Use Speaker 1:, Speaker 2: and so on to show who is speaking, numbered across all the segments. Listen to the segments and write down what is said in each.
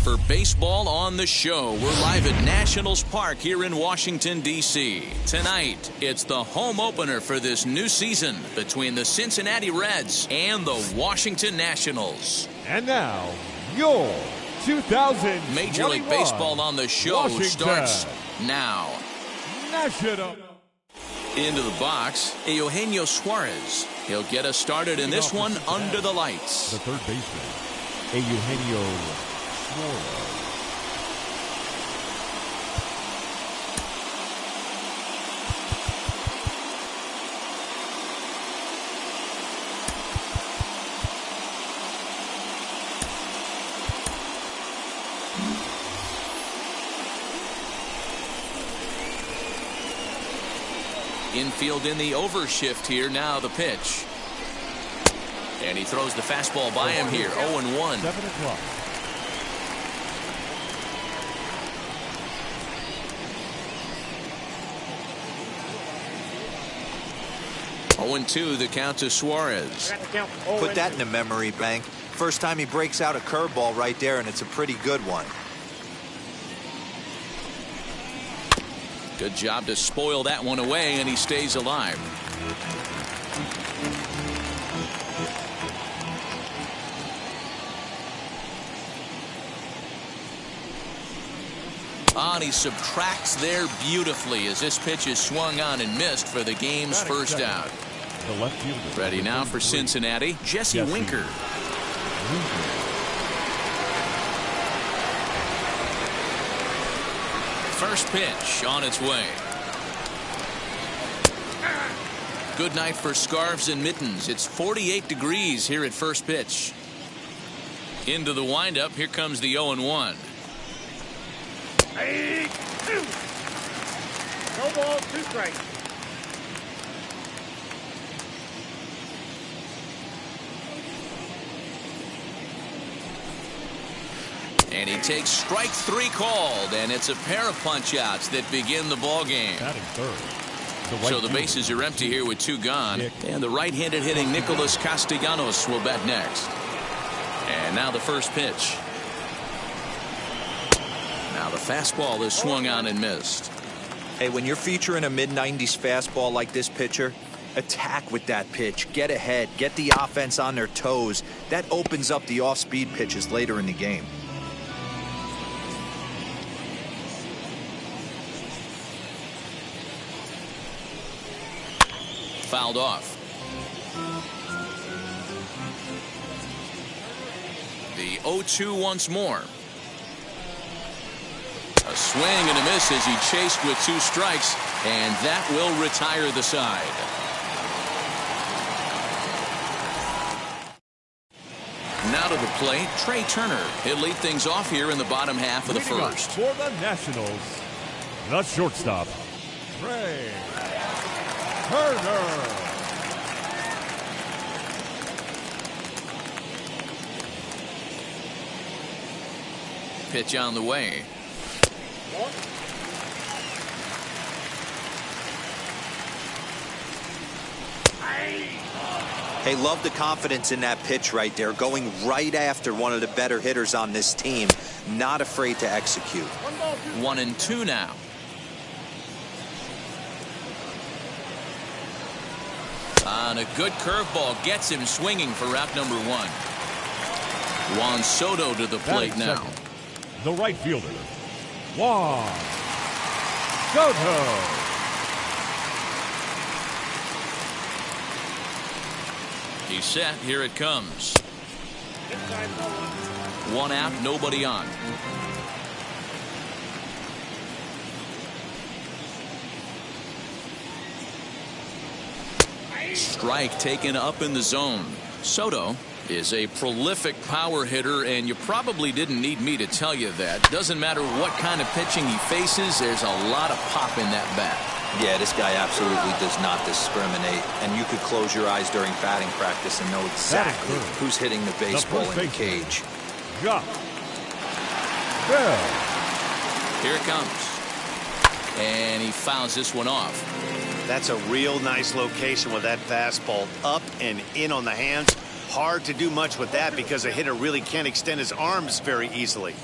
Speaker 1: For Baseball on the Show. We're live at Nationals Park here in Washington, D.C. Tonight, it's the home opener for this new season between the Cincinnati Reds and the Washington Nationals.
Speaker 2: And now, your 2021
Speaker 1: Major League Baseball on the Show
Speaker 2: Washington
Speaker 1: starts now.
Speaker 2: National.
Speaker 1: Into the box, Eugenio Suarez. He'll get us started in this one under the lights.
Speaker 2: The third baseman, Eugenio Suarez.
Speaker 1: Infield in the overshift here. Now the pitch. And he throws the fastball by him here. 0-1.
Speaker 2: 7 o'clock.
Speaker 1: Two, the count to Suarez.
Speaker 3: Put that in the memory bank. First time he breaks out a curveball right there, and it's a pretty good one.
Speaker 1: Good job to spoil that one away, and he stays alive. And he subtracts there beautifully as this pitch is swung on and missed for the game's first out.
Speaker 2: The left fielder.
Speaker 1: Ready now for Cincinnati, Jesse Winker. First pitch on its way. Good night for scarves and mittens. It's 48 degrees here at first pitch. Into the windup. Here comes the 0-1.
Speaker 4: No ball, 2 strikes.
Speaker 1: And he takes strike 3 called, and it's a pair of punch outs that begin the ball game.
Speaker 2: Batting third,
Speaker 1: So the bases are empty here with 2 gone. And the right-handed hitting Nicholas Castellanos will bat next. And now the first pitch. Now the fastball is swung on and missed.
Speaker 3: Hey, when you're featuring a mid-90s fastball like this pitcher, attack with that pitch. Get ahead. Get the offense on their toes. That opens up the off-speed pitches later in the game.
Speaker 1: Fouled off. The 0-2 once more. A swing and a miss as he chased with 2 strikes, and that will retire the side. Now to the plate, Trey Turner. He'll lead things off here in the bottom half of the first.
Speaker 2: For the Nationals, the shortstop, Trey Turner.
Speaker 1: Pitch on the way.
Speaker 3: Hey, love the confidence in that pitch right there. Going right after one of the better hitters on this team. Not afraid to execute.
Speaker 1: 1-2 now. On a good curveball, gets him swinging for out number 1. Juan Soto to the plate now.
Speaker 2: Second, the right fielder, Juan Soto.
Speaker 1: He's set. Here it comes. 1 out, nobody on. Strike taken up in the zone. Soto is a prolific power hitter, and you probably didn't need me to tell you that. Doesn't matter what kind of pitching he faces, there's a lot of pop in that bat.
Speaker 3: Yeah, this guy absolutely does not discriminate, and you could close your eyes during batting practice and know exactly who's hitting the baseball in the cage.
Speaker 2: Joc Bell.
Speaker 1: Here it comes. And he fouls this one off.
Speaker 4: That's a real nice location with that fastball up and in on the hands. Hard to do much with that because a hitter really can't extend his arms very easily.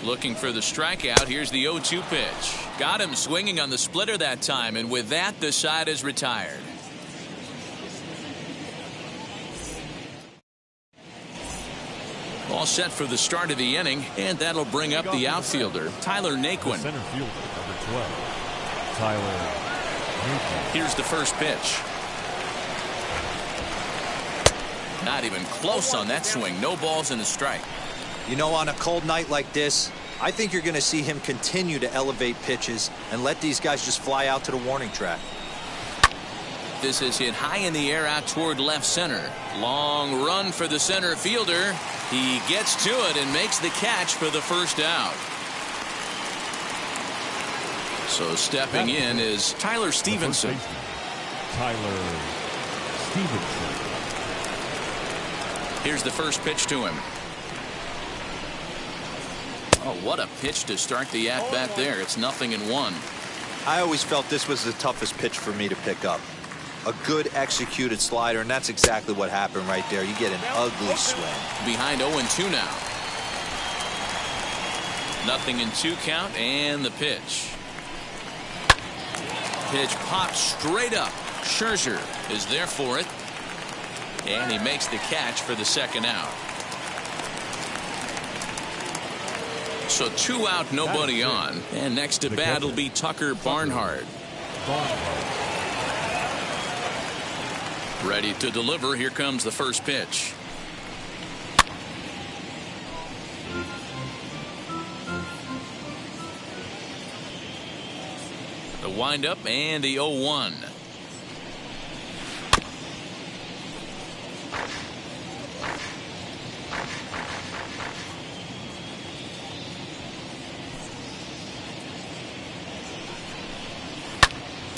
Speaker 1: Looking for the strikeout. Here's the 0-2 pitch. Got him swinging on the splitter that time, and with that, the side is retired. All set for the start of the inning, and that'll bring up the outfielder, Tyler Naquin.
Speaker 2: Center fielder, number 12, Tyler Naquin.
Speaker 1: Here's the first pitch. Not even close on that swing. No balls and a strike.
Speaker 3: You know, on a cold night like this, I think you're going to see him continue to elevate pitches and let these guys just fly out to the warning track.
Speaker 1: This is hit high in the air out toward left center. Long run for the center fielder. He gets to it and makes the catch for the first out. So stepping in is Tyler Stevenson.
Speaker 2: Tyler Stevenson.
Speaker 1: Here's the first pitch to him. Oh, what a pitch to start the at-bat there. It's 0-1.
Speaker 3: I always felt this was the toughest pitch for me to pick up. A good executed slider, and that's exactly what happened right there. You get an ugly swing.
Speaker 1: Behind 0-2 now. 0-2 count, and the pitch. Pitch pops straight up. Scherzer is there for it. And he makes the catch for the second out. So 2 out, nobody on. And next to bat will be Tucker Barnhart. Ready to deliver. Here comes the first pitch. The windup and the 0-1.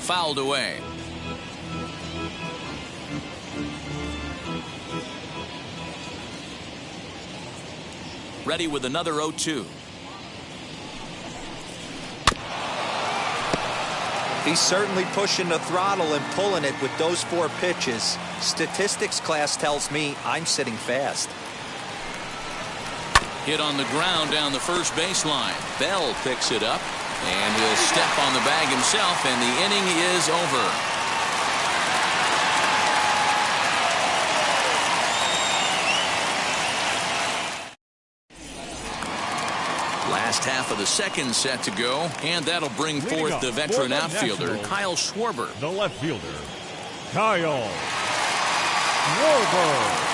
Speaker 1: Fouled away. Ready with another 0-2.
Speaker 3: He's certainly pushing the throttle and pulling it with those 4 pitches. Statistics class tells me I'm sitting fast.
Speaker 1: Hit on the ground down the first baseline. Bell picks it up, and he'll step on the bag himself, and the inning is over. Last half of the second set to go, and that'll bring forth the veteran outfielder, Kyle Schwarber.
Speaker 2: The left fielder, Kyle Schwarber.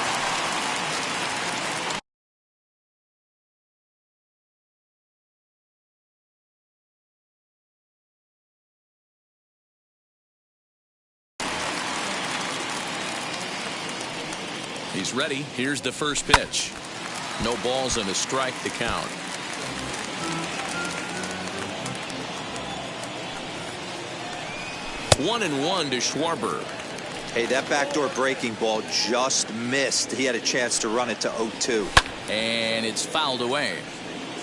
Speaker 1: He's ready. Here's the first pitch. No balls and a strike to count. 1-1 to Schwarber.
Speaker 3: Hey, that backdoor breaking ball just missed. He had a chance to run it to 0-2.
Speaker 1: And it's fouled away.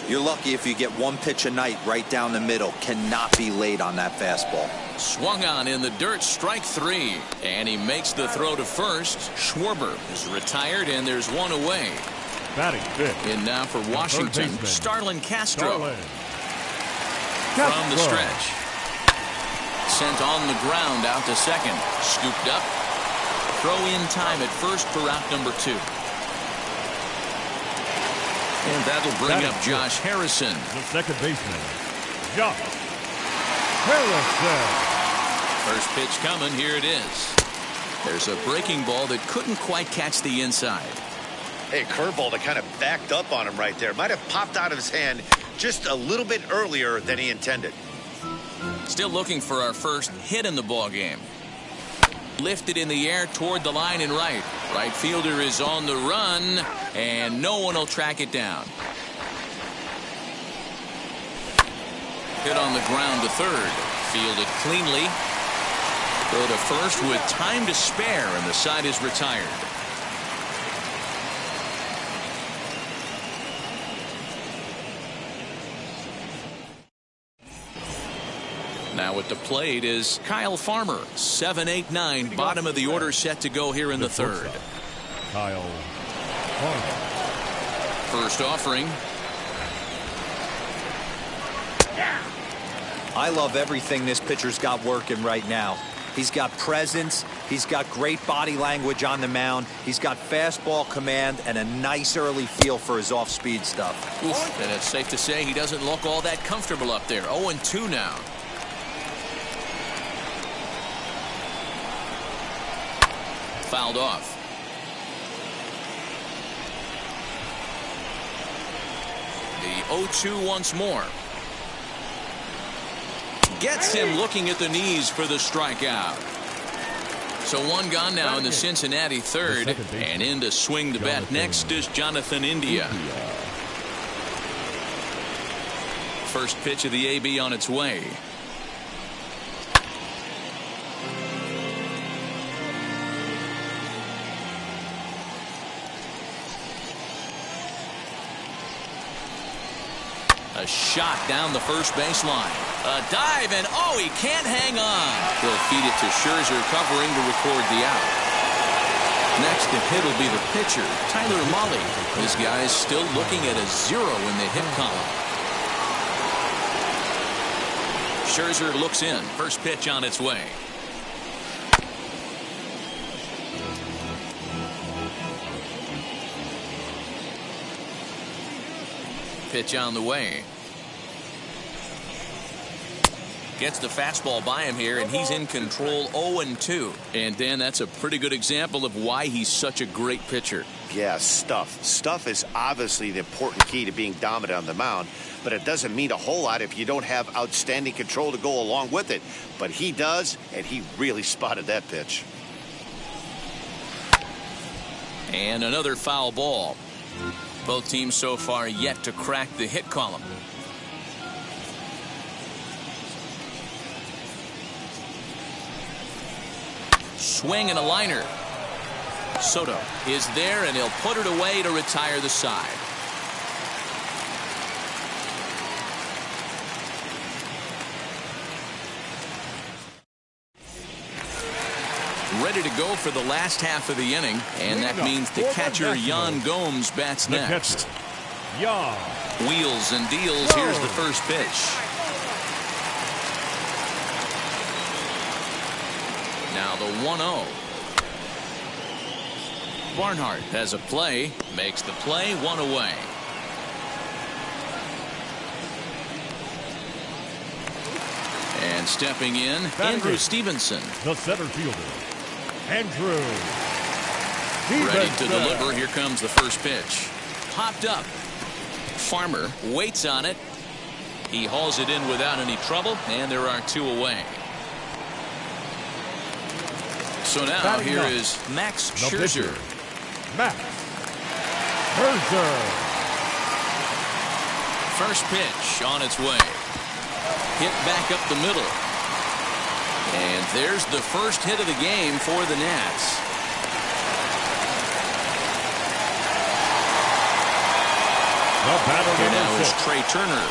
Speaker 3: You're lucky if you get 1 pitch a night right down the middle. Cannot be late on that fastball.
Speaker 1: Swung on in the dirt, strike 3. And he makes the throw to first. Schwarber is retired, and there's 1 away.
Speaker 2: Batting fifth.
Speaker 1: In now for Washington, Starlin Castro. From the stretch. Sent on the ground out to second. Scooped up. Throw in time at first for out number 2. And that'll bring up Josh Harrison.
Speaker 2: The second baseman, Josh Harrison.
Speaker 1: First pitch coming. Here it is. There's a breaking ball that couldn't quite catch the inside.
Speaker 4: Hey, curveball that kind of backed up on him right there. Might have popped out of his hand just a little bit earlier than he intended.
Speaker 1: Still looking for our first hit in the ball game. Lifted in the air toward the line and right. Right fielder is on the run, and no one will track it down. Hit on the ground to third. Fielded cleanly. Go to first with time to spare, and the side is retired. Now at the plate is Kyle Farmer. 7-8-9, bottom of the order set to go here in the third.
Speaker 2: Kyle Farmer.
Speaker 1: First offering.
Speaker 3: I love everything this pitcher's got working right now. He's got presence. He's got great body language on the mound. He's got fastball command and a nice early feel for his off-speed stuff.
Speaker 1: Oof, and it's safe to say he doesn't look all that comfortable up there. 0-2 now. Fouled off. The 0-2 once more. Gets him looking at the knees for the strikeout. So 1 gone now in the Cincinnati third. And in to swing the bat next is Jonathan India. First pitch of the AB on its way. A shot down the first baseline. A dive, and oh, he can't hang on. He'll feed it to Scherzer, covering to record the out. Next to hit will be the pitcher, Tyler Mahle. This guy is still looking at a 0 in the hit column. Scherzer looks in. First pitch on its way. Pitch on the way. Gets the fastball by him here, and he's in control. 0-2. And Dan, that's a pretty good example of why he's such a great pitcher.
Speaker 4: Yeah, stuff. Stuff is obviously the important key to being dominant on the mound, but it doesn't mean a whole lot if you don't have outstanding control to go along with it. But he does, and he really spotted that pitch.
Speaker 1: And another foul ball. Both teams so far yet to crack the hit column. Swing and a liner. Soto is there, and he'll put it away to retire the side. ready to go for the last half of the inning, and that means the catcher Yan Gomes bats next.
Speaker 2: Yan.
Speaker 1: Wheels and deals. Here's the first pitch. Now the 1-0. Barnhart has a play, makes the play, 1 away. And stepping in, Andrew Stevenson.
Speaker 2: The center fielder, Andrew
Speaker 1: Ready to
Speaker 2: Stevenson.
Speaker 1: deliver. Here comes the first pitch. Popped up. Farmer waits on it. He hauls it in without any trouble, and there are 2 away. So now here is Max Scherzer.
Speaker 2: Max Scherzer.
Speaker 1: First pitch on its way. Hit back up the middle. And there's the first hit of the game for the Nats. Here now is Trey Turner.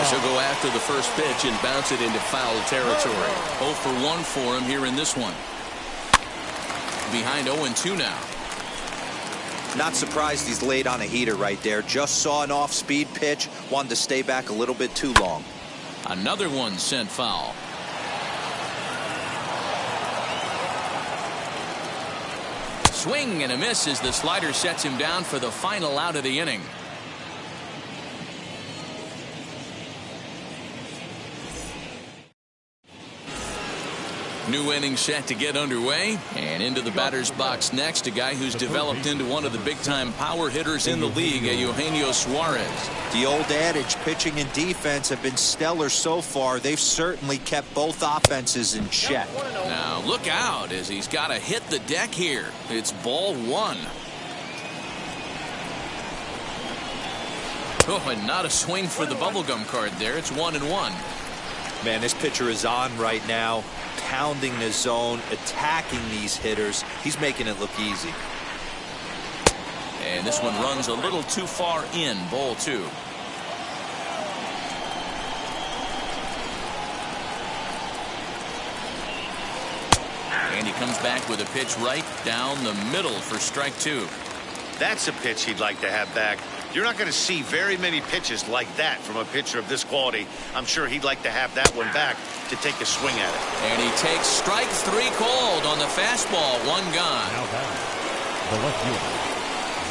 Speaker 1: She'll go after the first pitch and bounce it into foul territory. 0 for 1 for him here in this one. Behind 0-2 now.
Speaker 3: Not surprised he's laid on a heater right there. Just saw an off-speed pitch. Wanted to stay back a little bit too long.
Speaker 1: Another one sent foul. Swing and a miss as the slider sets him down for the final out of the inning. New inning set to get underway, and into the batter's box next, a guy who's developed into one of the big-time power hitters in the league, Eugenio Suarez.
Speaker 3: The old adage, pitching and defense have been stellar so far. They've certainly kept both offenses in check.
Speaker 1: Now look out as he's got to hit the deck here. It's ball 1. Oh, and not a swing for the bubblegum card there. It's 1-1.
Speaker 3: Man, this pitcher is on right now, pounding the zone, attacking these hitters. He's making it look easy.
Speaker 1: And this one runs a little too far in, ball 2. And he comes back with a pitch right down the middle for strike 2.
Speaker 4: That's a pitch he'd like to have back. You're not going to see very many pitches like that from a pitcher of this quality. I'm sure he'd like to have that one back to take a swing at it.
Speaker 1: And he takes strike 3 called on the fastball. 1 gone.
Speaker 2: Now back, the left fielder,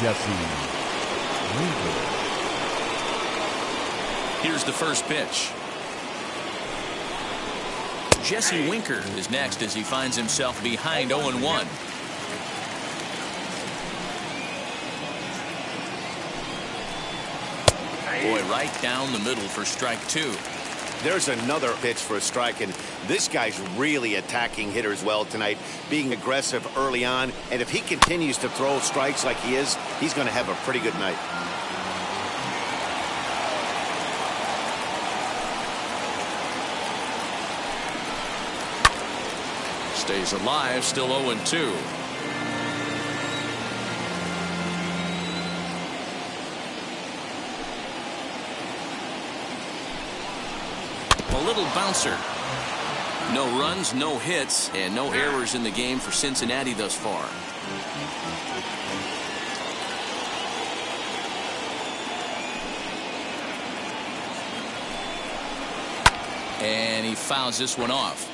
Speaker 2: Jesse Winker.
Speaker 1: Here's the first pitch. Jesse Winker is next as he finds himself behind 0-1. Boy, right down the middle for strike 2.
Speaker 4: There's another pitch for a strike, and this guy's really attacking hitters well tonight, being aggressive early on. And if he continues to throw strikes like he is, he's going to have a pretty good night.
Speaker 1: Stays alive, still 0-2. A little bouncer. No runs, no hits, and no errors in the game for Cincinnati thus far. And he fouls this one off.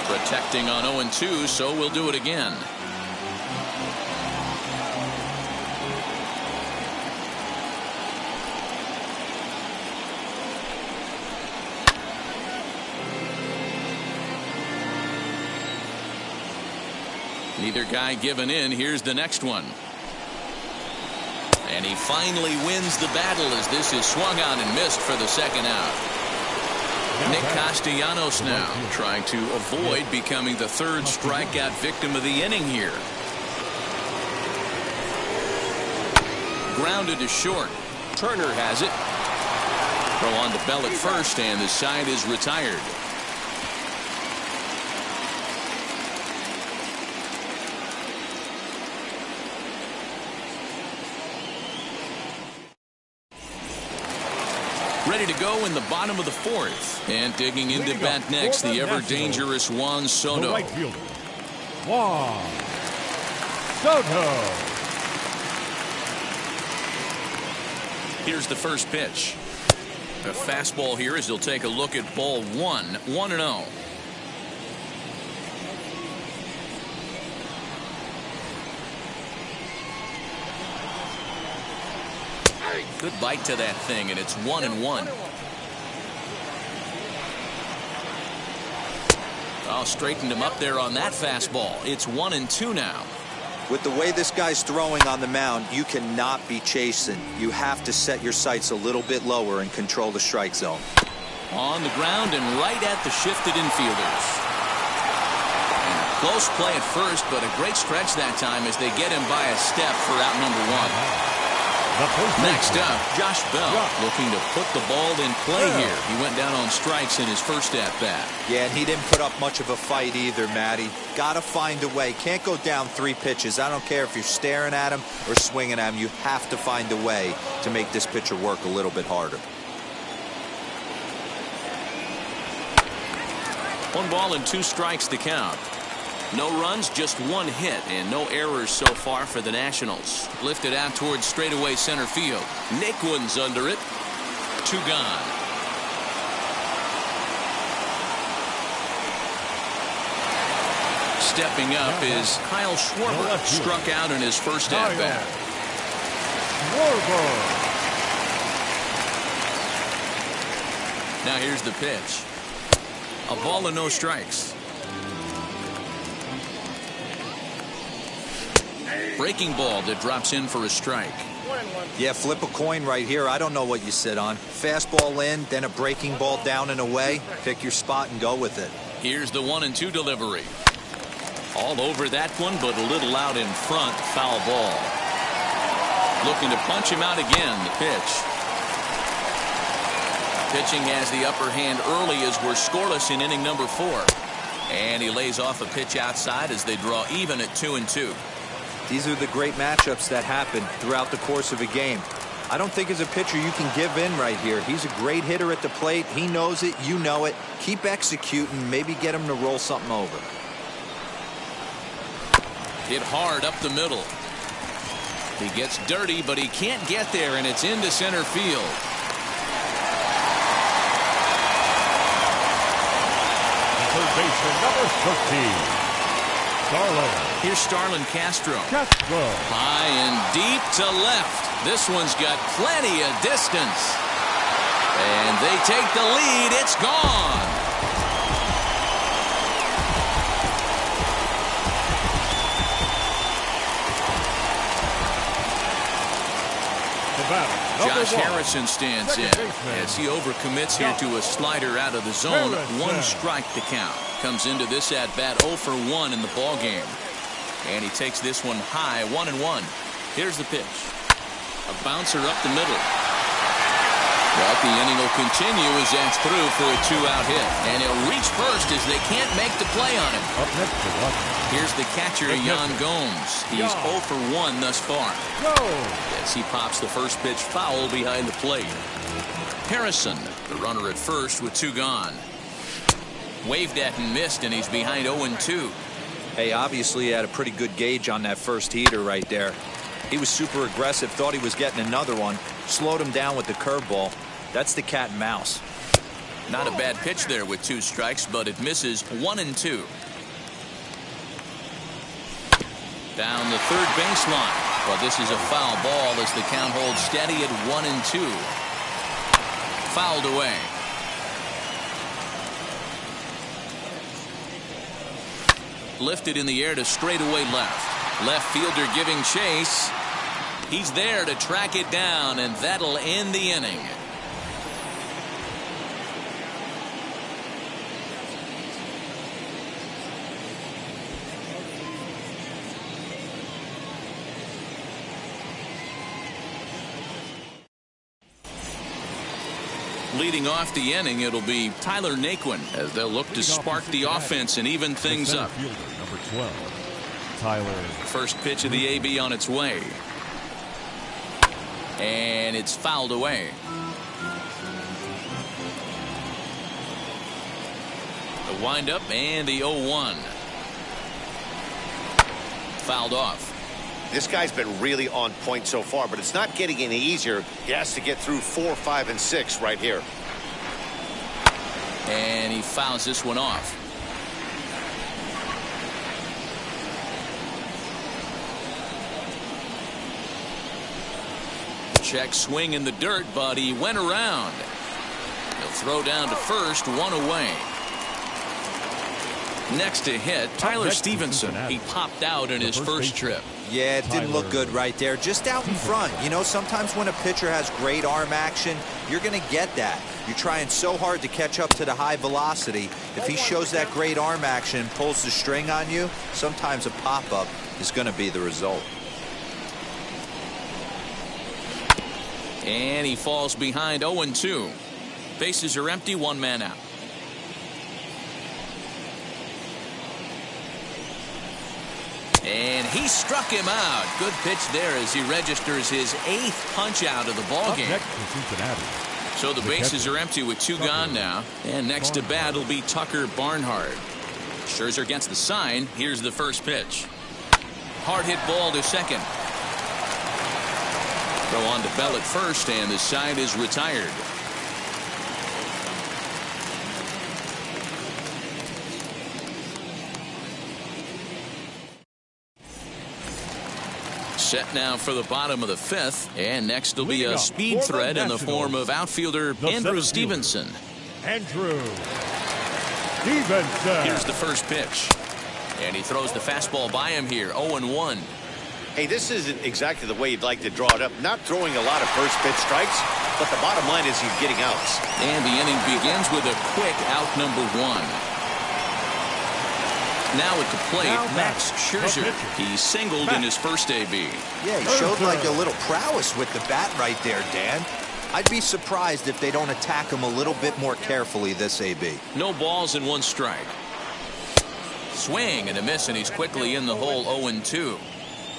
Speaker 1: Protecting on 0-2, so we'll do it again. Neither guy giving in. Here's the next one. And he finally wins the battle as this is swung on and missed for the second out. Nick Castellanos now trying to avoid becoming the 3rd strikeout victim of the inning here. Grounded to short. Turner has it. Throw on to Bell at first, and the side is retired. ready to go in the bottom of the fourth. And digging into bat next, the ever-dangerous Juan Soto.
Speaker 2: The right fielder, Juan Soto.
Speaker 1: Here's the first pitch. A fastball here as he'll take a look at ball one. 1-0. Good bite to that thing, and it's 1-1. Oh, straightened him up there on that fastball. It's 1-2 now.
Speaker 3: With the way this guy's throwing on the mound, you cannot be chasing. You have to set your sights a little bit lower and control the strike zone.
Speaker 1: On the ground and right at the shifted infielders. And a close play at first, but a great stretch that time as they get him by a step for out number one. Next up, Josh Bell looking to put the ball in play here. He went down on strikes in his first at-bat.
Speaker 3: Yeah, and he didn't put up much of a fight either, Matty. Got to find a way. Can't go down 3 pitches. I don't care if you're staring at him or swinging at him. You have to find a way to make this pitcher work a little bit harder.
Speaker 1: 1 ball and 2 strikes to count. No runs, just 1 hit, and no errors so far for the Nationals. Lifted out towards straightaway center field. Naquin's under it. 2 gone. Stepping up is Kyle Schwarber. Struck out in his first at-bat. Now here's the pitch. A ball and no strikes. Breaking ball that drops in for a strike.
Speaker 3: Yeah, flip a coin right here. I don't know what you sit on. Fastball in, then a breaking ball down and away. Pick your spot and go with it.
Speaker 1: Here's the 1-2 delivery. All over that one, but a little out in front. Foul ball. Looking to punch him out again. The pitch. Pitching has the upper hand early as we're scoreless in inning number 4. And he lays off a pitch outside as they draw even at 2-2.
Speaker 3: These are the great matchups that happen throughout the course of a game. I don't think as a pitcher you can give in right here. He's a great hitter at the plate. He knows it. You know it. Keep executing. Maybe get him to roll something over.
Speaker 1: Hit hard up the middle. He gets dirty, but he can't get there, and it's into center field.
Speaker 2: Third baseman, number 13. Starlin.
Speaker 1: Here's Starlin Castro.
Speaker 2: Castro.
Speaker 1: High and deep to left. This one's got plenty of distance. And they take the lead. It's gone. Josh Harrison stands in as he overcommits here to a slider out of the zone. 1 strike to count. Comes into this at-bat 0 for 1 in the ball game. And he takes this one high, 1-1. Here's the pitch. A bouncer up the middle. But the inning will continue as that's through for a 2-out hit. And he'll reach first as they can't make the play on him.
Speaker 2: Up next to watch.
Speaker 1: Here's the catcher, Yan Gomes. He's 0 for 1 thus far. As he pops the first pitch foul behind the plate. Harrison, the runner at first with 2 gone. Waved at and missed, and he's behind 0-2.
Speaker 3: Hey, obviously he had a pretty good gauge on that first heater right there. He was super aggressive, thought he was getting another one. Slowed him down with the curveball. That's the cat and mouse.
Speaker 1: Not a bad pitch there with 2 strikes, but it misses 1-2. Down the third baseline. But this is a foul ball as the count holds steady at 1-2. Fouled away. Lifted in the air to straightaway left. Left fielder giving chase. He's there to track it down, and that'll end the inning. Leading off the inning, it'll be Tyler Naquin as they'll look to spark the offense and even things up.
Speaker 2: Number 12, Tyler.
Speaker 1: First pitch of the AB on its way. And it's fouled away. The windup and the 0-1. Fouled off.
Speaker 4: This guy's been really on point so far, but it's not getting any easier. He has to get through 4, 5, and 6 right here.
Speaker 1: And he fouls this one off. Check swing in the dirt, but he went around. He'll throw down to first, 1 away. Next to hit, Tyler Stevenson. He popped out in his first trip.
Speaker 3: Yeah, it didn't look good right there. Just out in front. You know, sometimes when a pitcher has great arm action, you're going to get that. You're trying so hard to catch up to the high velocity. If he shows that great arm action, pulls the string on you, sometimes a pop-up is going to be the result.
Speaker 1: And he falls behind 0-2. Bases are empty, 1 man out. And he struck him out. Good pitch there as he registers his 8th punch out of the ball game. So the bases are empty with 2 gone now. And next to bat will be Tucker Barnhart. Scherzer gets the sign. Here's the first pitch. Hard hit ball to second. Throw on to Bell at first, and the side is retired. Set now for the bottom of the 5th, and next will be a speed threat in the form of outfielder Andrew Stevenson.
Speaker 2: Andrew Stevenson.
Speaker 1: Here's the first pitch, and he throws the fastball by him here. 0-1.
Speaker 4: Hey, this isn't exactly the way you'd like to draw it up. Not throwing a lot of first pitch strikes, but the bottom line is he's getting outs.
Speaker 1: And the inning begins with a quick out number 1. Now at the plate, Max Scherzer. He singled in his first AB.
Speaker 3: Yeah, he showed like a little prowess with the bat right there, Dan. I'd be surprised if they don't attack him a little bit more carefully this AB.
Speaker 1: No balls and 1 strike. Swing and a miss, and he's quickly in the hole. 0-2.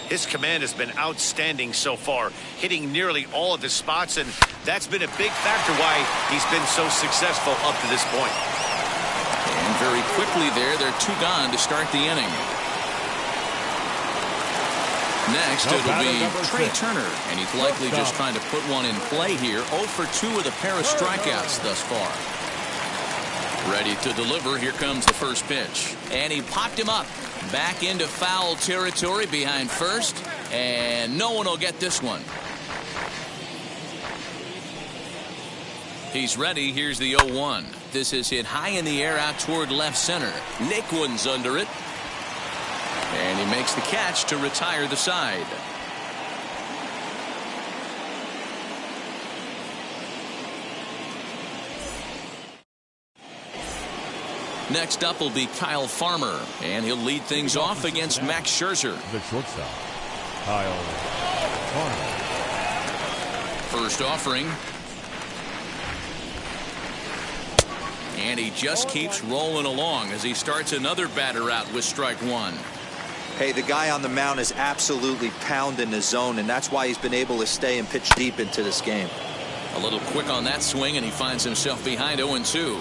Speaker 4: His command has been outstanding so far, hitting nearly all of his spots, and that's been a big factor why he's been so successful up to this point.
Speaker 1: And very quickly there, they're 2 gone to start the inning. Next, it'll be Trey Turner, and he's likely just trying to put one in play here. 0 for 2 with a pair of strikeouts thus far. Ready to deliver. Here comes the first pitch. And he popped him up. Back into foul territory behind first. And no one will get this one. He's ready. Here's the 0-1. This is hit high in the air out toward left center. Naquin's under it. And he makes the catch to retire the side. Next up will be Kyle Farmer, and he'll lead things off against Max Scherzer.
Speaker 2: The shortstop, Kyle Farmer.
Speaker 1: First offering. And he just keeps rolling along as he starts another batter out with strike 1.
Speaker 3: Hey, the guy on the mound is absolutely pounding the zone, and that's why he's been able to stay and pitch deep into this game.
Speaker 1: A little quick on that swing, and he finds himself behind 0-2.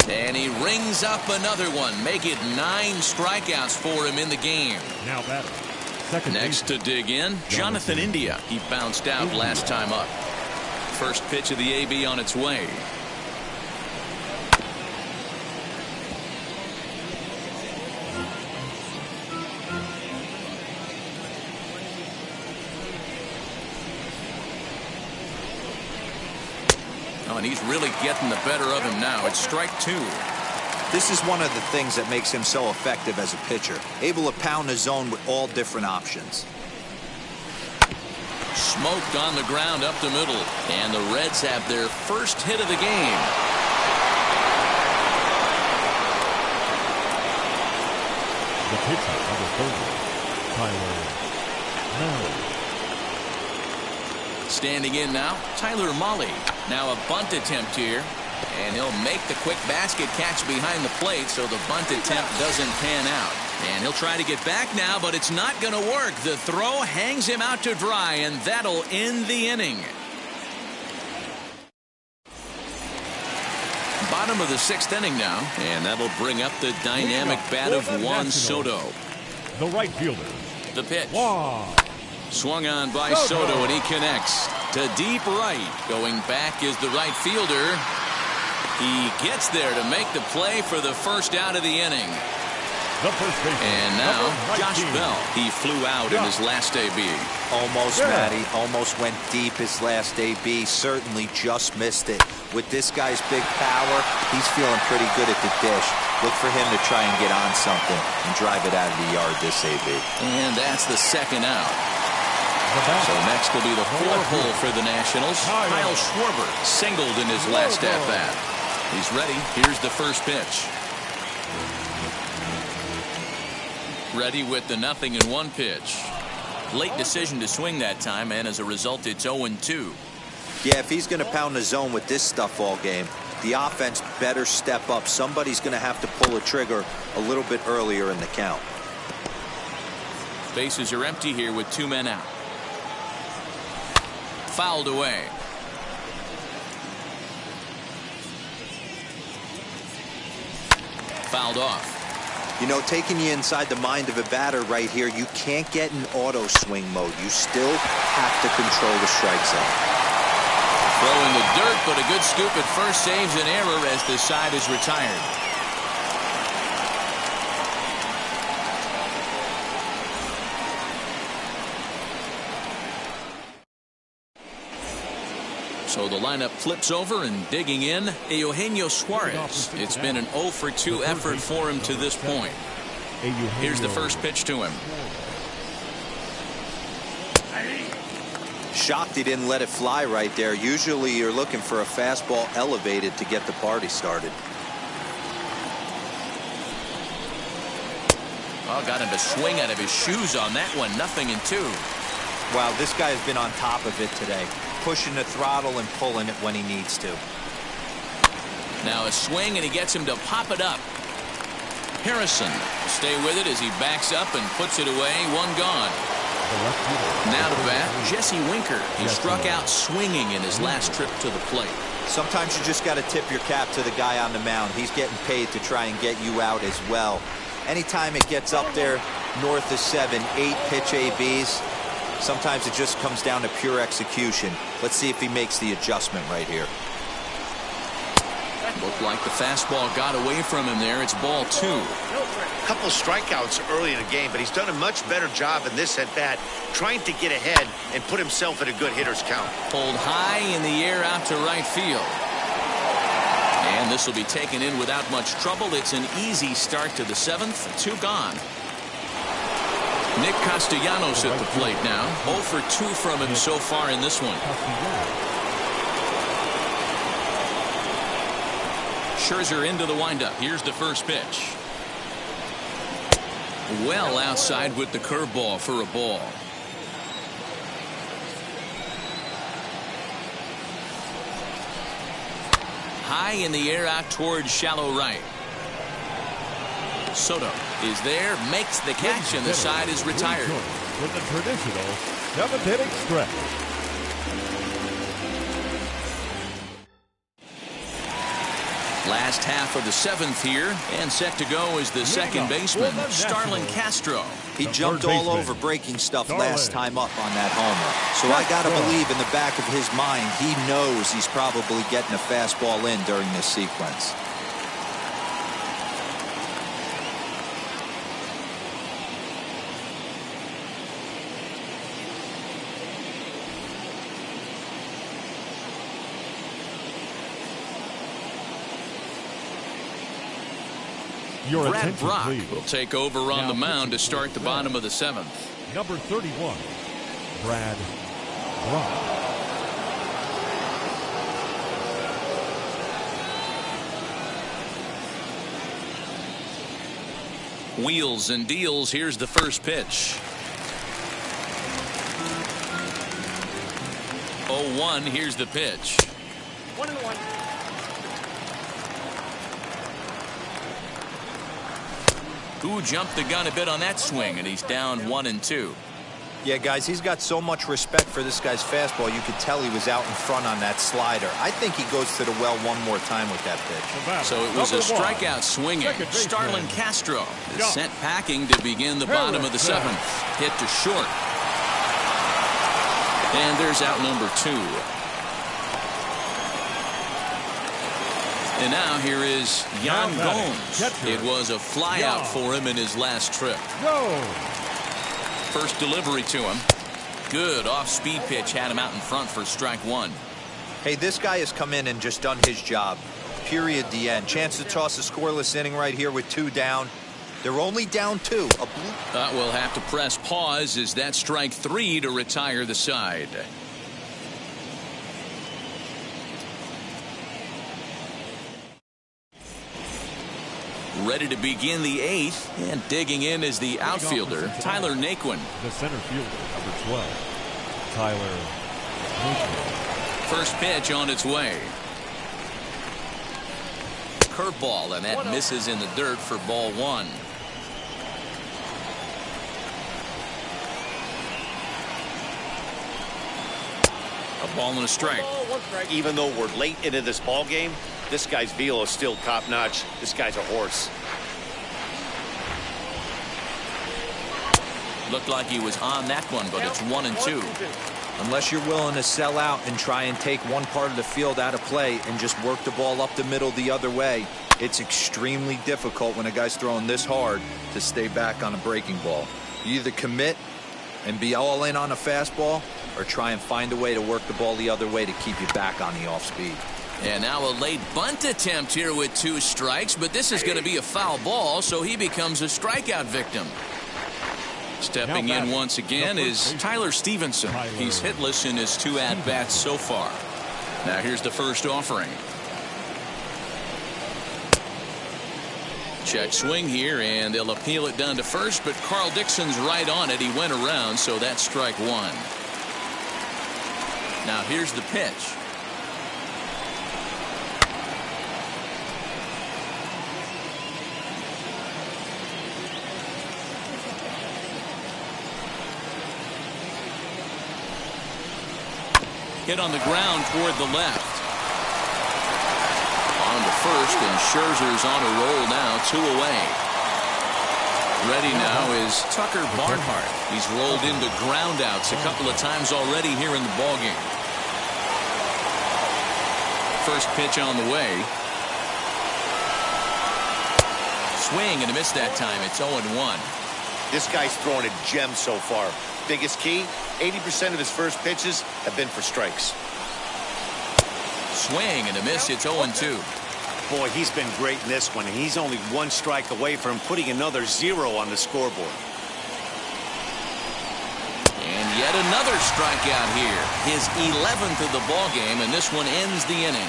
Speaker 1: And he rings up another one. Make it 9 strikeouts for him in the game.
Speaker 2: Now batter.
Speaker 1: Next to dig in, Jonathan India. He bounced out last time up. First pitch of the AB on its way. Oh, and he's really getting the better of him now. It's strike 2.
Speaker 3: This is one of the things that makes him so effective as a pitcher, able to pound the zone with all different options.
Speaker 1: Smoked on the ground up the middle, and the Reds have their first hit of the game.
Speaker 2: The pitcher of the third, Tyler Mahle.
Speaker 1: Standing in now, Tyler Mahle. Now a bunt attempt here. And he'll make the quick basket catch behind the plate, so the bunt attempt doesn't pan out. And he'll try to get back now, but it's not going to work. The throw hangs him out to dry, and that'll end the inning. bottom of the 6th inning now, and that'll bring up the dynamic bat of Juan Soto.
Speaker 2: The right fielder.
Speaker 1: The pitch.
Speaker 2: Juan.
Speaker 1: Swung on by Soto, and he connects to deep right. Going back is the right fielder. He gets there to make the play for the first out of the inning.
Speaker 2: The first baseman.
Speaker 1: And now, Josh Bell. He flew out in his last AB.
Speaker 3: Almost, Matty. Almost went deep his last AB. Certainly just missed it. With this guy's big power, he's feeling pretty good at the dish. Look for him to try and get on something and drive it out of the yard this AB.
Speaker 1: And that's the second out. So next will be the 4th hole for the Nationals. Kyle Schwarber singled in his last at-bat. He's ready. Here's the first pitch. Ready with the 0-1 pitch. Late decision to swing that time, and as a result, it's 0-2.
Speaker 3: Yeah, if he's going to pound the zone with this stuff all game, the offense better step up. Somebody's going to have to pull a trigger a little bit earlier in the count.
Speaker 1: Bases are empty here with 2 men out. Fouled away. Fouled off.
Speaker 3: You know, taking you inside the mind of a batter right here, you can't get in auto swing mode. You still have to control the strike zone.
Speaker 1: Throw in the dirt, but a good scoop at first saves an error as the side is retired. So the lineup flips over, and digging in, Eugenio Suarez. It's been an 0-for-2 effort for him to this point. Here's the first pitch to him.
Speaker 3: Shocked he didn't let it fly right there. Usually you're looking for a fastball elevated to get the party started.
Speaker 1: Oh, got him to swing out of his shoes on that one. 0-2.
Speaker 3: Wow, this guy has been on top of it today. Pushing the throttle and pulling it when he needs to.
Speaker 1: Now a swing, and he gets him to pop it up. Harrison stay with it as he backs up and puts it away. 1 gone. Now to bat, Jesse Winker. He struck out swinging in his last trip to the plate.
Speaker 3: Sometimes you just got to tip your cap to the guy on the mound. He's getting paid to try and get you out as well. Anytime it gets up there north of 7, 8 pitch ABs, sometimes it just comes down to pure execution. Let's see if he makes the adjustment right here.
Speaker 1: Looked like the fastball got away from him there. It's ball 2.
Speaker 4: A couple strikeouts early in the game, but he's done a much better job in this at-bat, trying to get ahead and put himself in a good hitter's count.
Speaker 1: Pulled high in the air out to right field. And this will be taken in without much trouble. It's an easy start to the 7th. 2 gone. Nick Castellanos at the plate now. 0-for-2 from him so far in this one. Scherzer into the windup. Here's the first pitch. Well outside with the curveball for a ball. High in the air out towards shallow right. Soto is there, makes the catch, and the side is retired.
Speaker 2: With the traditional 7th-inning stretch.
Speaker 1: Last half of the 7th here, and set to go is the second baseman, Starlin Castro.
Speaker 3: He jumped all over breaking stuff last time up on that homer. So I got to believe in the back of his mind, he knows he's probably getting a fastball in during this sequence.
Speaker 1: Brad Brock will take over on the mound to start the bottom of the 7th.
Speaker 2: Number 31, Brad Brock.
Speaker 1: Wheels and deals. Here's the first pitch. 0-1. Here's the pitch.
Speaker 5: 1-1.
Speaker 1: Who jumped the gun a bit on that swing, and he's down 1-2.
Speaker 3: Yeah, guys, he's got so much respect for this guy's fastball. You could tell he was out in front on that slider. I think he goes to the well one more time with that pitch.
Speaker 1: So it was a strikeout swinging. Starlin Castro is sent packing to begin the bottom of the 7th. Hit to short. And there's out number 2. And now here is Yan Gomes. It was a flyout for him in his last trip. First delivery to him. Good off-speed pitch had him out in front for strike 1.
Speaker 3: Hey, this guy has come in and just done his job. Period. The end. Chance to toss a scoreless inning right here with 2 down. They're only down 2.
Speaker 1: We'll have to press pause as that's strike 3 to retire the side. Ready to begin the 8th, and digging in is the outfielder, Tyler Naquin.
Speaker 2: The center fielder, number 12, Tyler Naquin.
Speaker 1: First pitch on its way. Curveball, and that misses in the dirt for ball 1. A ball and a strike.
Speaker 4: Even though we're late into this ball game, this guy's velo is still top notch. This guy's a horse.
Speaker 1: Looked like he was on that one, but it's 1-2.
Speaker 3: Unless you're willing to sell out and try and take one part of the field out of play and just work the ball up the middle the other way, it's extremely difficult when a guy's throwing this hard to stay back on a breaking ball. You either commit and be all in on a fastball or try and find a way to work the ball the other way to keep you back on the off speed.
Speaker 1: And now a late bunt attempt here with 2 strikes, but this is going to be a foul ball, so he becomes a strikeout victim. Stepping in once again is Tyler Stevenson. He's hitless in his 2 at-bats so far. Now here's the first offering. Check swing here, and they'll appeal it down to first, but Carl Dixon's right on it. He went around, so that's strike 1. Now here's the pitch. Hit on the ground toward the left. On to first, and Scherzer's on a roll now, 2 away. Ready now is Tucker Barnhart. He's rolled into groundouts a couple of times already here in the ballgame. First pitch on the way. Swing and a miss that time. It's 0-1.
Speaker 4: This guy's throwing a gem so far. Biggest key, 80% of his first pitches have been for strikes.
Speaker 1: Swing and a miss. It's 0-2.
Speaker 4: Boy, he's been great in this one, and he's only 1 strike away from putting another 0 on the scoreboard.
Speaker 1: And yet another strikeout here. His 11th of the ball game, and this one ends the inning.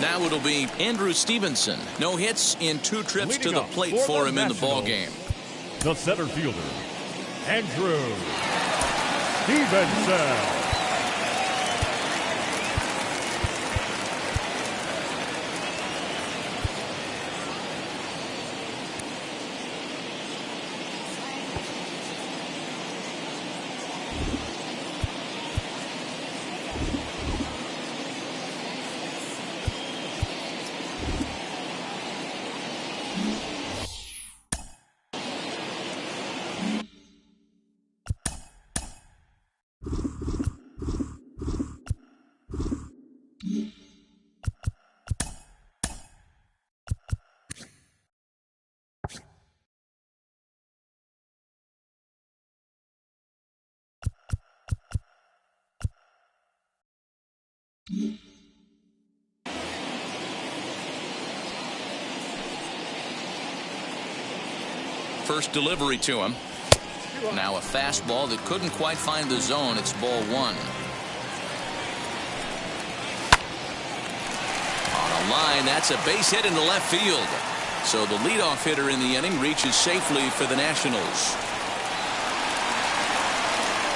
Speaker 1: Now it'll be Andrew Stevenson. No hits in 2 trips to the plate for him in the ball game.
Speaker 2: The center fielder, Andrew Stevenson.
Speaker 1: First delivery to him. Now a fastball that couldn't quite find the zone. It's ball 1. On a line, that's a base hit into left field. So the leadoff hitter in the inning reaches safely for the Nationals.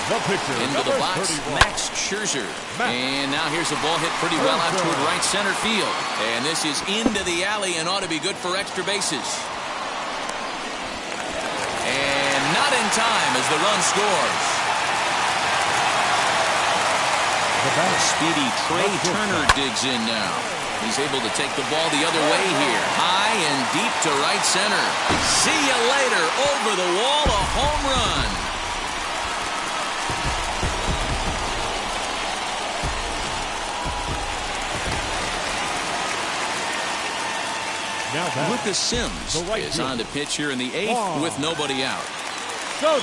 Speaker 2: The pitcher,
Speaker 1: Into the box,
Speaker 2: 31.
Speaker 1: Max Scherzer. And now here's a ball hit pretty well out toward right center field. And this is into the alley and ought to be good for extra bases. And not in time as the run scores. The speedy Trey Turner digs in now. He's able to take the ball the other way here. High and deep to right center. See you later. Over the wall, a home run.
Speaker 2: Now
Speaker 1: Lucas Sims
Speaker 2: right
Speaker 1: is
Speaker 2: field.
Speaker 1: on to pitch here in the 8th with nobody out.
Speaker 2: Soto.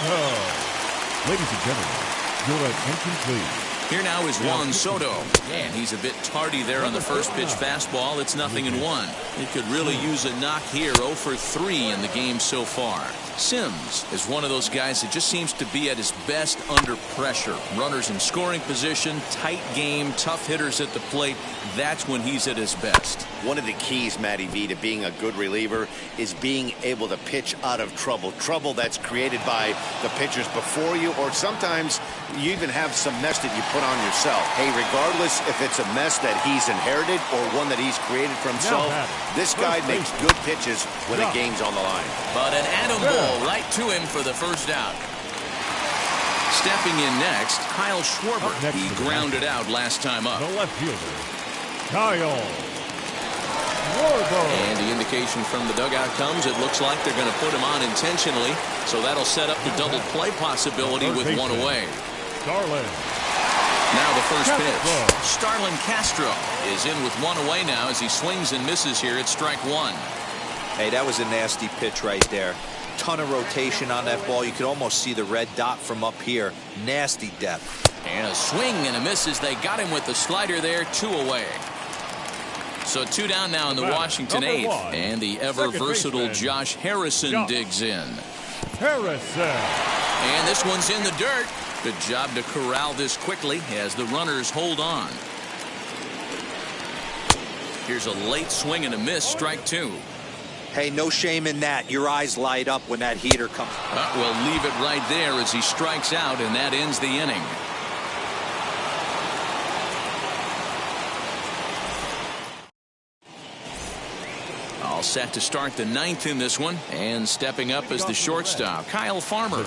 Speaker 2: Ladies and gentlemen, your attention please.
Speaker 1: Here now is Juan Soto, and he's a bit tardy there on the first pitch fastball. It's 0-1. He could really use a knock here. 0 for 3 in the game so far. Sims is one of those guys that just seems to be at his best under pressure. Runners in scoring position, tight game, tough hitters at the plate. That's when he's at his best.
Speaker 4: One of the keys, Matty V, to being a good reliever is being able to pitch out of trouble. Trouble that's created by the pitchers before you, or sometimes you even have some mess that you put on yourself. Hey, regardless if it's a mess that he's inherited or one that he's created for himself, this guy makes good pitches when the game's on the line.
Speaker 1: But an atom ball right to him for the first out. Stepping in next, Kyle Schwarber. He grounded out last time up.
Speaker 2: The left fielder, Kyle Schwarber.
Speaker 1: And the indication from the dugout comes, it looks like they're going to put him on intentionally. So that'll set up the double play possibility with one away.
Speaker 2: Starlin.
Speaker 1: Now the first pitch. Starlin Castro is in with one away now as he swings and misses here at strike one.
Speaker 3: Hey, that was a nasty pitch right there. Ton of rotation on that ball. You could almost see the red dot from up here. Nasty depth.
Speaker 1: And a swing and a miss as they got him with the slider there. 2 away. So 2 down now in the Washington 8th. And the ever-versatile Josh Harrison digs in.
Speaker 2: Harrison.
Speaker 1: And this one's in the dirt. Good job to corral this quickly as the runners hold on. Here's a late swing and a miss. Strike 2.
Speaker 3: Hey, no shame in that. Your eyes light up when that heater comes.
Speaker 1: We'll leave it right there as he strikes out, and that ends the inning. All set to start the 9th in this one, and stepping up as the shortstop, Kyle Farmer.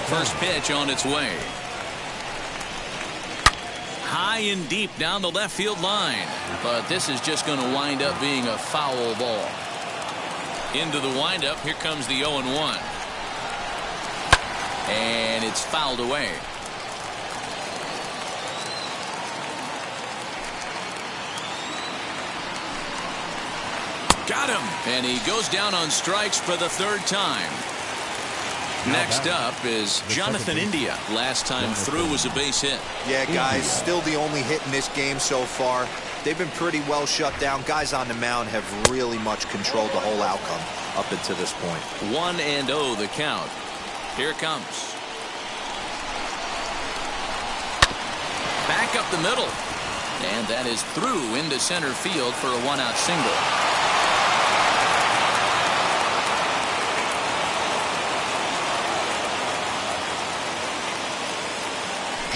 Speaker 1: First pitch on its way. High and deep down the left field line, but this is just going to wind up being a foul ball. Into the windup, here comes the 0-1. And it's fouled away. Got him, and he goes down on strikes for the 3rd time. Next up is Jonathan India. Last time through was a base hit.
Speaker 3: Yeah, guys, still the only hit in this game so far. They've been pretty well shut down. Guys on the mound have really much controlled the whole outcome up until this point.
Speaker 1: 1-0 the count. Here it comes. Back up the middle. And that is through into center field for a 1-out single.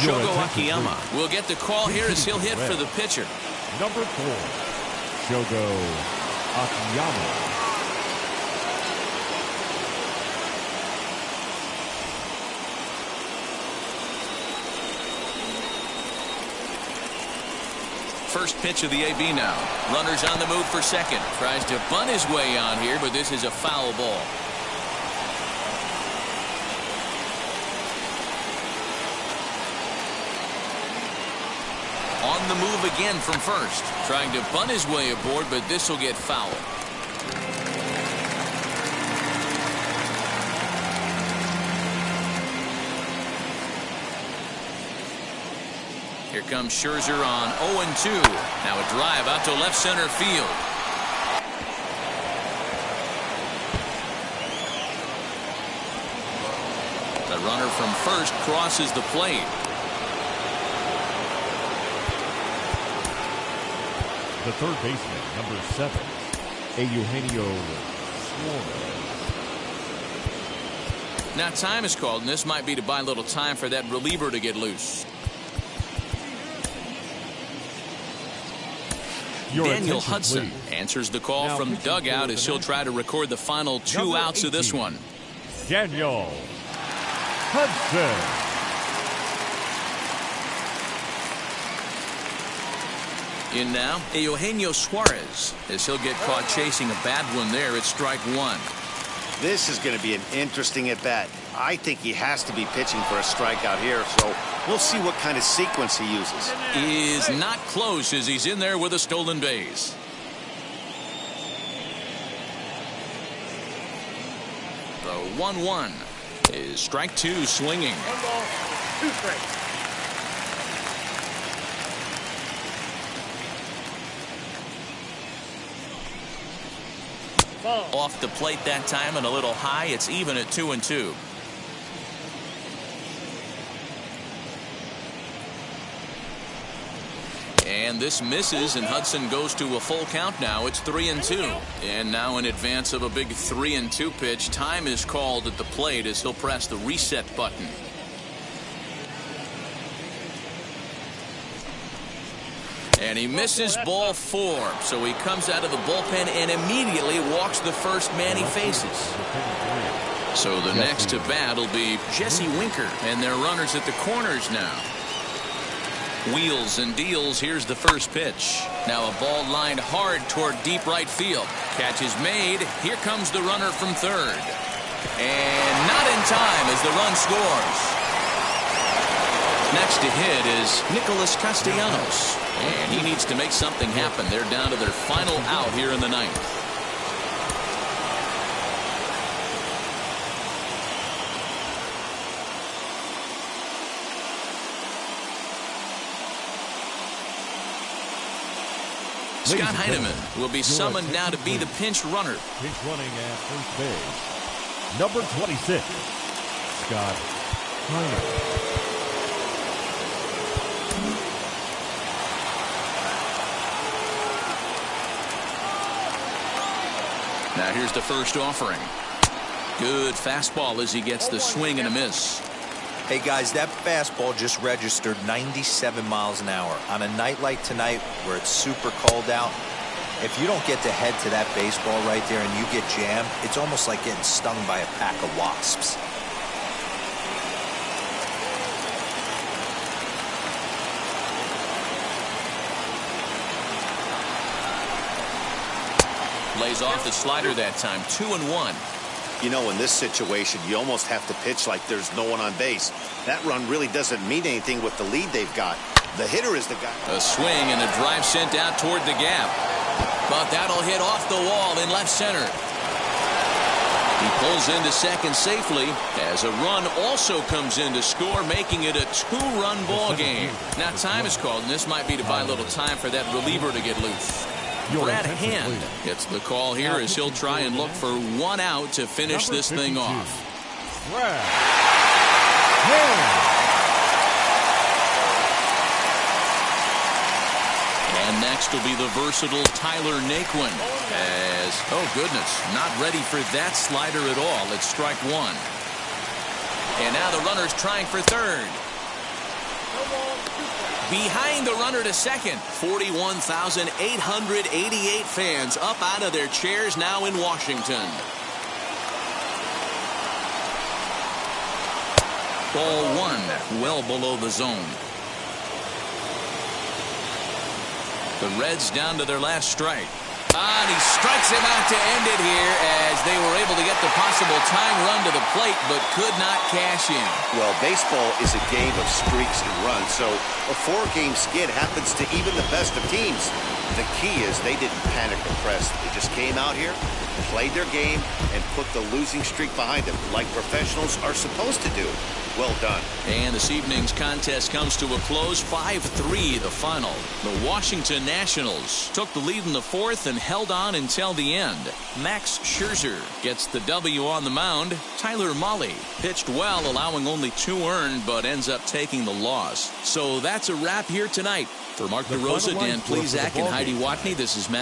Speaker 1: Shogo Akiyama will get the call here as he'll hit for the pitcher.
Speaker 2: Number 4, Shogo Akiyama.
Speaker 1: First pitch of the AB now. Runners on the move for second. Tries to bunt his way on here, but this is a foul ball. On the move again from first. Trying to bunt his way aboard, but this will get foul. Here comes Scherzer on 0-2. Now a drive out to left center field. The runner from first crosses the plate.
Speaker 2: The third baseman, number 7, Eugenio Suarez.
Speaker 1: Now time is called, and this might be to buy a little time for that reliever to get loose. Daniel Hudson answers the call from the dugout as he'll try to record the final 2 outs of this one.
Speaker 2: Daniel Hudson.
Speaker 1: In now, Eugenio Suarez as he'll get caught chasing a bad one there at strike 1.
Speaker 4: This is going to be an interesting at-bat. I think he has to be pitching for a strikeout here, so we'll see what kind of sequence he uses.
Speaker 1: Is not close as he's in there with a stolen base. The 1-1 is strike 2 swinging.
Speaker 5: 2 strikes.
Speaker 1: Off the plate that time and a little high. It's even at 2-2. And this misses, and Hudson goes to a full count now. It's 3-2. And now in advance of a big 3-2 pitch, time is called at the plate as he'll press the reset button. And he misses ball 4. So he comes out of the bullpen and immediately walks the first man he faces. So the next to bat will be Jesse Winker. And they're runners at the corners now. Wheels and deals. Here's the first pitch. Now a ball lined hard toward deep right field. Catch is made. Here comes the runner from third. And not in time as the run scores. Next to hit is Nicholas Castellanos. And he needs to make something happen. They're down to their final out here in the ninth. Scott Heineman will be summoned now to be the pinch runner.
Speaker 2: Pinch running at first base. Number 26, Scott Heineman.
Speaker 1: Now here's the first offering. Good fastball as he gets the swing and a miss.
Speaker 3: Hey guys, that fastball just registered 97 miles an hour. On a night like tonight where it's super cold out, if you don't get to head to that baseball right there and you get jammed, it's almost like getting stung by a pack of wasps.
Speaker 1: Lays off the slider that time. 2-1.
Speaker 4: You know, in this situation, you almost have to pitch like there's no one on base. That run really doesn't mean anything with the lead they've got. The hitter is the guy.
Speaker 1: A swing and a drive sent out toward the gap. But that'll hit off the wall in left center. He pulls into second safely as a run also comes in to score, making it a 2-run ball game. Now time is called, and this might be to buy a little time for that reliever to get loose. Brad Hand gets the call here as he'll try and look for 1 out to finish this thing off.
Speaker 2: Brad Hand.
Speaker 1: And next will be the versatile Tyler Naquin as, oh goodness, not ready for that slider at all. It's strike 1. And now the runner's trying for third. Behind the runner to second. 41,888 fans up out of their chairs now in Washington. Ball 1, well below the zone. The Reds down to their last strike. And he strikes him out to end it here as they were able to get the possible tying run to the plate but could not cash in.
Speaker 4: Well, baseball is a game of streaks and runs, so a 4-game skid happens to even the best of teams. The key is they didn't panic or press. They just came out here, played their game, and put the losing streak behind them like professionals are supposed to do. Well done.
Speaker 1: And this evening's contest comes to a close. 5-3 the final. The Washington Nationals took the lead in the 4th and held on until the end. Max Scherzer gets the W on the mound. Tyler Mahle pitched well, allowing only 2 earned, but ends up taking the loss. So that's a wrap here tonight. For Mark DeRosa, Dan Plesac, and Heidi Watney, this is Matt